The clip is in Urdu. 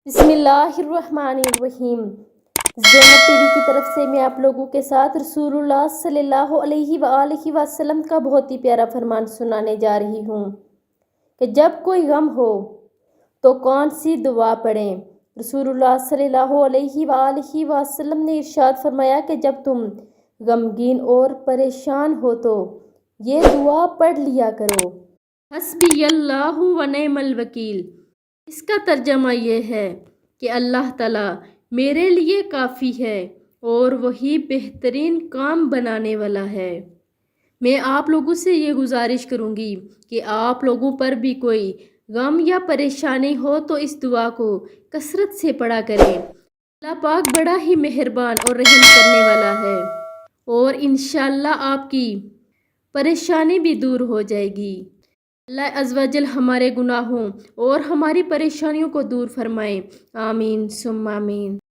بسم اللہ الرحمن الرحیم۔ زینب ٹی وی کی طرف سے میں آپ لوگوں کے ساتھ رسول اللہ صلی اللہ علیہ وآلہ وسلم کا بہت ہی پیارا فرمان سنانے جا رہی ہوں کہ جب کوئی غم ہو تو کون سی دعا پڑھیں۔ رسول اللہ صلی اللہ علیہ وآلہ وسلم نے ارشاد فرمایا کہ جب تم غمگین اور پریشان ہو تو یہ دعا پڑھ لیا کرو، حسبی اللہ و نعم الوکیل۔ اس کا ترجمہ یہ ہے کہ اللہ تعالیٰ میرے لیے کافی ہے اور وہی بہترین کام بنانے والا ہے۔ میں آپ لوگوں سے یہ گزارش کروں گی کہ آپ لوگوں پر بھی کوئی غم یا پریشانی ہو تو اس دعا کو کثرت سے پڑھا کریں۔ اللہ پاک بڑا ہی مہربان اور رحم کرنے والا ہے اور انشاءاللہ آپ کی پریشانی بھی دور ہو جائے گی۔ اللہ عز و جل ہمارے گناہوں اور ہماری پریشانیوں کو دور فرمائے، آمین ثم آمین۔